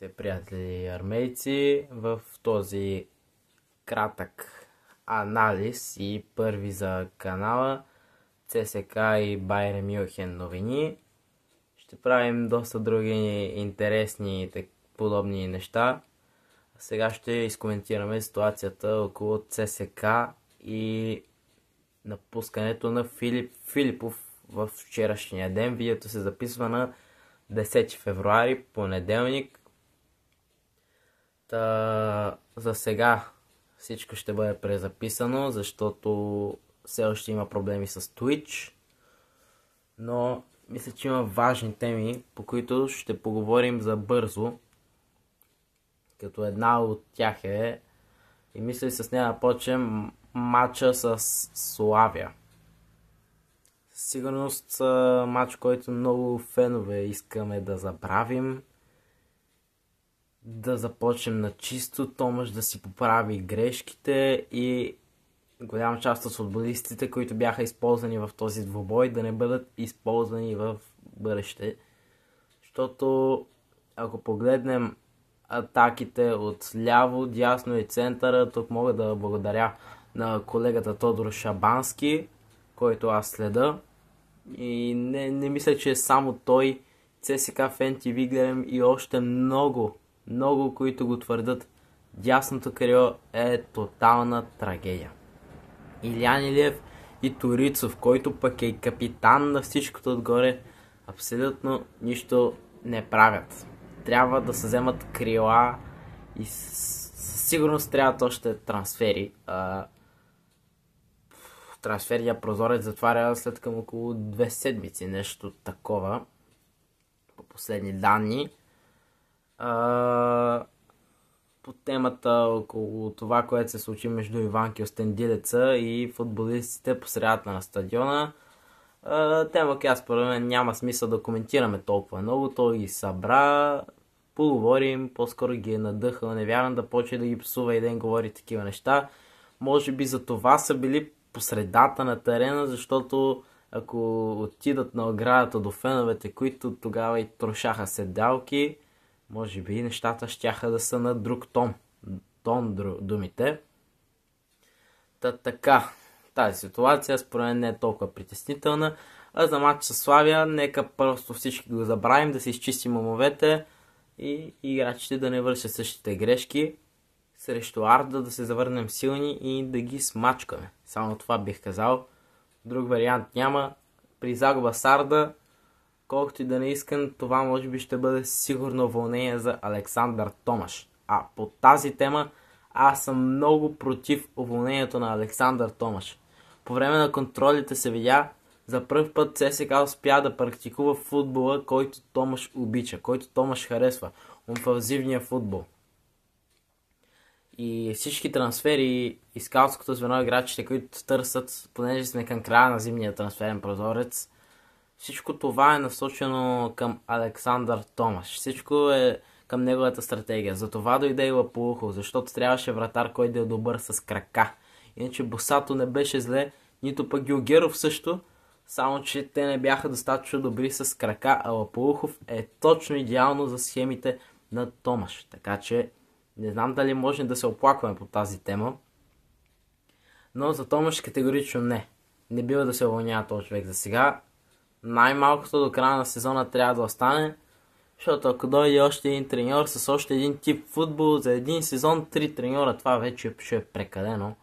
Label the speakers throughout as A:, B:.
A: Приятели армейци, в този кратък анализ и първи за канала ЦСКА и Байер Мюнхен новини ще правим доста други интересни и подобни неща. Сега ще изкоментираме ситуацията около ЦСКА и напускането на Филип Филипов в вчерашния ден. Видеото се записва на 10 февруари, понеделник. За сега всичко ще бъде презаписано, защото все още има проблеми с Twitch. Но мисля, че има важни теми, по които ще поговорим за бързо. Като една от тях е, и мисля с нея да почнем, матча с Славия. Сигурност матч, който много фенове искаме да забравим. Да започнем на чисто, Томаш да си поправи грешките и голяма част от футболистите, които бяха използвани в този двубой, да не бъдат използвани в бъдеще. Защото ако погледнем атаките от ляво, дясно и центъра, тук мога да благодаря на колегата Тодор Шабански, който аз следа. И не мисля, че е само той. ЦСКА Фен ТВ гледам и още много, които го твърдат. Дясното крило е тотална трагедия. Илян Илиев и Торицов, който пък е капитан на всичкото отгоре, абсолютно нищо не правят. Трябва да се вземат крила и със сигурност трябват още трансфери. Трансферния прозорец затваря след към около 2 седмици, нещо такова, по последни данни. По темата около това, което се случи между Иван Кюстендилеца и футболистите по средата на стадиона, тема, която според мен няма смисъл да коментираме толкова много. Той ги събра, поговорим, по-скоро ги е надъхал, не вярвам да почне да ги псува и да им говори такива неща. Може би за това са били по средата на терена, защото ако отидат на оградата до феновете, които тогава и трошаха седалки, може би нещата щяха да са на друг тон думите. Така, тази ситуация според мен не е толкова притеснителна. А за матч с Славия, нека просто всички го забравим, да се изчистим умовете и играчите да не вършат същите грешки. Срещу Арда да се завърнем силни и да ги смачкаме. Само това бих казал. Друг вариант няма. При загуба с Арда, колкото и да не искам, това може би ще бъде сигурно уволнение за Александър Томаш. А по тази тема аз съм много против уволнението на Александър Томаш. По време на контролите се видя, за пръв път ЦСКА успя да практикува футбола, който Томаш обича, който Томаш харесва. Офанзивния футбол. И всички трансфери и скаутското звено, играчите, които търсят, понеже сме към края на зимния трансферен прозорец, всичко това е насочено към Александър Томаш. Всичко е към неговата стратегия. Затова дойде и Лапоухов, защото трябваше вратар, който да е добър с крака. Иначе Босато не беше зле, нито пък Георгиев също, само че те не бяха достатъчно добри с крака, а Лапоухов е точно идеално за схемите на Томаш. Така че не знам дали може да се оплакваме по тази тема, но за Томаш категорично не. Не бива да се уволнява този човек за сега. Най-малкото до края на сезона трябва да остане, защото ако дойде още един треньор с още един тип футбол за един сезон, 3 треньора, това вече ще е прекалено.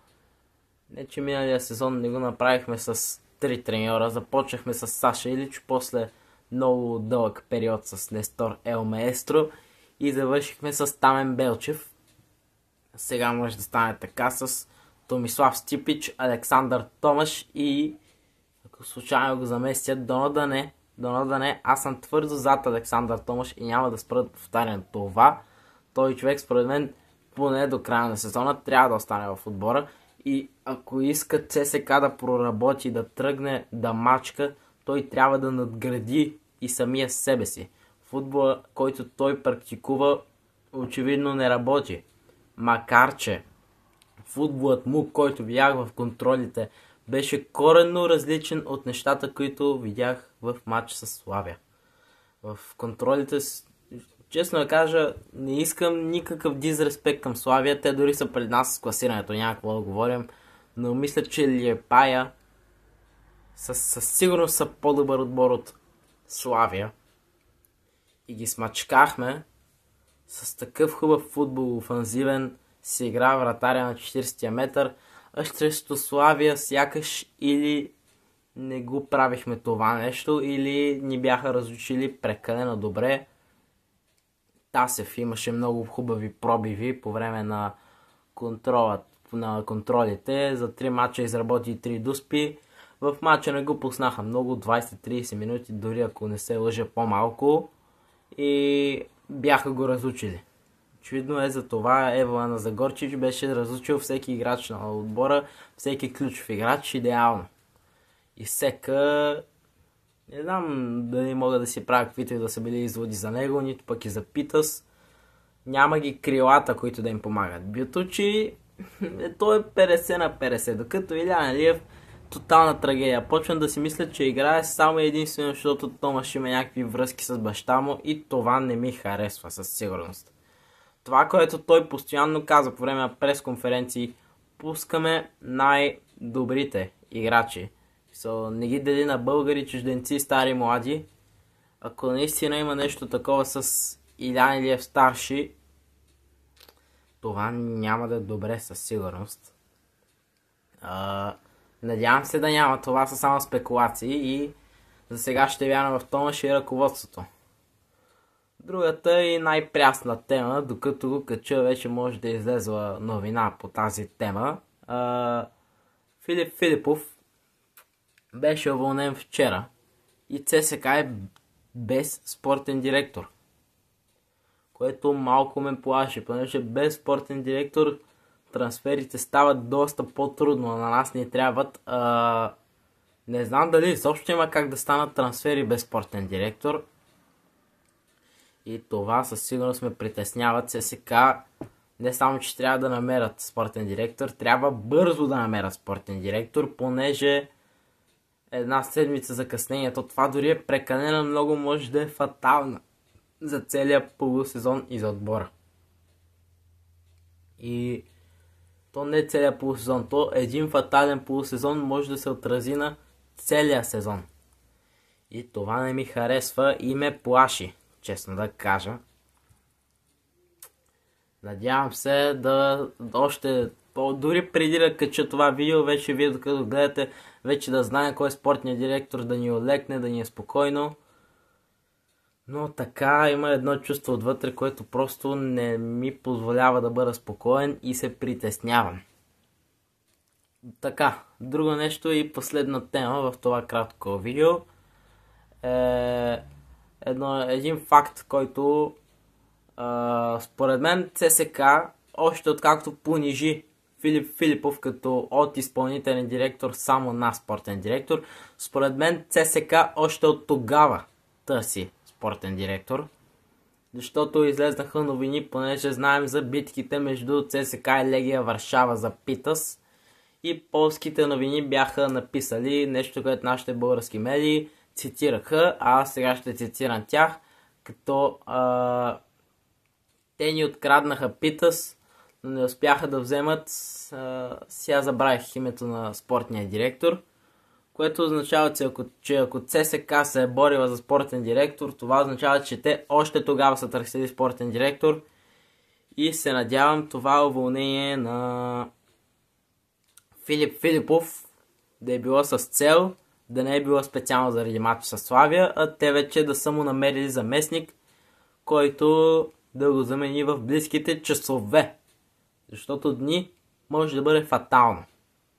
A: Не, че миналия сезон не го направихме с 3 треньора, започнахме с Саша Илич, после много дълъг период с Нестор Ел Маестро и завършихме с Тамен Белчев. Сега може да стане така с Томислав Стипич, Александър Томаш и ако случайно го заместят, дано да не, аз съм твърдо зад Александър Томаш и няма да спра да повтарям това. Той човек според мен поне до края на сезона трябва да остане в отбора и ако иска ЦСКА да проработи, да тръгне, да мачка, той трябва да надгради и самия себе си. Футбола, който той практикува, очевидно не работи. Макар че футболът му, който видях в контролите, беше коренно различен от нещата, които видях в матч с Славия. В контролите Честно да кажа, не искам никакъв дизреспект към Славия. Те дори са пред нас с класирането, няма какво да говорим. Но мисля, че Лиепая със сигурност са по-добър отбор от Славия. И ги смачкахме с такъв хубав футбол, офанзивен, си игра вратаря на 40-я метър, а срещу Славия сякаш или не го правихме това нещо, или ни бяха разучили прекалено добре. Тасев имаше много хубави пробиви по време на контролите. За 3 мача изработи 3 дуспи. В мача не го пуснаха много, 20-30 минути, дори ако не се лъжа по-малко. И бяха го разучили. Очевидно е за това Евана Загорчич беше разучил всеки играч на отбора, всеки ключов играч идеално. И Сека, не знам дали мога да си правя каквито и да са били изводи за него, нито пък и за Питъс. Няма ги крилата, които да им помагат. Бютучи, той е 50 на 50, докато Илян Алиев тотална трагедия. Почвам да си мисля, че играе само единствено, защото Томаш има някакви връзки с баща му и това не ми харесва със сигурност. Това, което той постоянно каза по време на пресконференции, пускаме най-добрите играчи. Не ги дели на българи, чужденци, стари, млади. Ако наистина има нещо такова с Илян Илиев старши, това няма да е добре със сигурност. Надявам се да няма. Това са само спекулации и за сега ще вярвам в Томаш и ръководството. Другата и най-прясна тема, докато го кача, вече може да излезла новина по тази тема. Филип Филипов беше уволнен вчера и ЦСКА е без спортен директор. Което малко ме плаши, понеже без спортен директор трансферите стават доста по-трудно, на нас ни трябват. Не знам дали изобщо има как да станат трансфери без спортен директор. И това със сигурност ме притеснява. ЦСКА не само, че трябва да намерят спортен директор, трябва бързо да намерят спортен директор, понеже една седмица закъснението, това дори е прекалено много, може да е фатално за целия полусезон и за отбора. И то не целият полусезон, то един фатален полусезон може да се отрази на целия сезон. И това не ми харесва и ме плаши, честно да кажа. Надявам се да още, дори преди да кача това видео, вече вие докато гледате, вече да знае кой е спортният директор, да ни олекне, да ни е спокойно. Но така има едно чувство отвътре, което просто не ми позволява да бъда спокоен и се притеснявам. Така, друго нещо и последна тема в това кратко видео е един факт, който според мен ЦСКА още откакто понижи Филип Филипов като от изпълнителен директор само на спортен директор, според мен ЦСКА още от тогава търси спортен директор, защото излезнаха новини, понеже знаем за битките между ЦСКА и Легия Варшава за Питъс и полските новини бяха написали нещо, което нашите български медии цитираха, а аз сега ще цитирам тях, като те ни откраднаха Питъс, но не успяха да вземат, сега забравих името на спортния директор, което означава, че ако ЦСКА се е борила за спортен директор, това означава, че те още тогава са търсили спортен директор и се надявам това уволнение на Филип Филипов да е било с цел, да не е било специално заради матч с Славия, а те вече да са му намерили заместник, който да го замени в близките часове. Защото дни може да бъде фатално.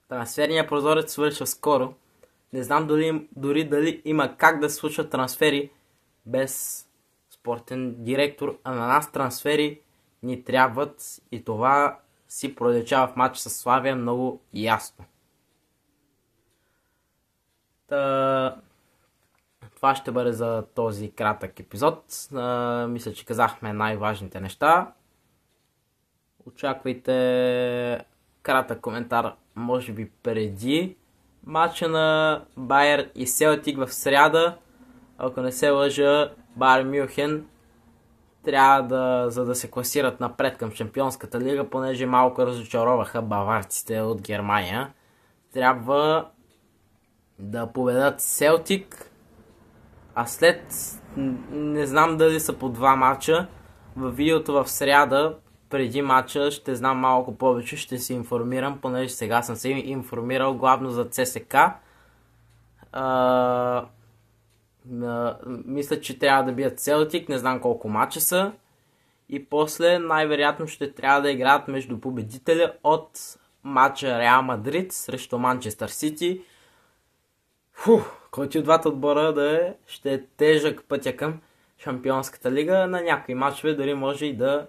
A: Трансферният прозорец свършва скоро. Не знам дори дали има как да се случват трансфери без спортен директор, а на нас трансфери ни трябват и това си проличава в матч с Славия много ясно. Това ще бъде за този кратък епизод. Мисля, че казахме най-важните неща. Очаквайте кратък коментар, може би преди матча на Байер и Селтик в сряда. Ако не се лъжа, Байер Мюнхен трябва за да се класират напред към Шампионската лига, понеже малко разочароваха баварците от Германия. Трябва да победат Селтик, а след не знам дали са по 2 мача. Във видеото в сряда, преди мача, ще знам малко повече, ще се информирам, понеже сега съм се информирал главно за ЦСК. Мисля, че трябва да бият Селтик, не знам колко мача са. И после най-вероятно ще трябва да играят между победителя от матча Реал Мадрид срещу Манчестър Сити. Който от двата отбора да ще е тежък пътя към Шампионската лига. На някои матчове дори може и да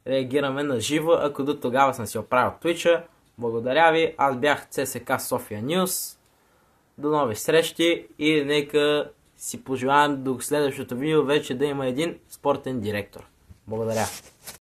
A: реагираме на живо, ако до тогава съм си оправил Twitch-а. Благодаря ви, аз бях ЦСК София Нюс. До нови срещи и нека си пожелаем до следващото видео вече да има един спортен директор. Благодаря.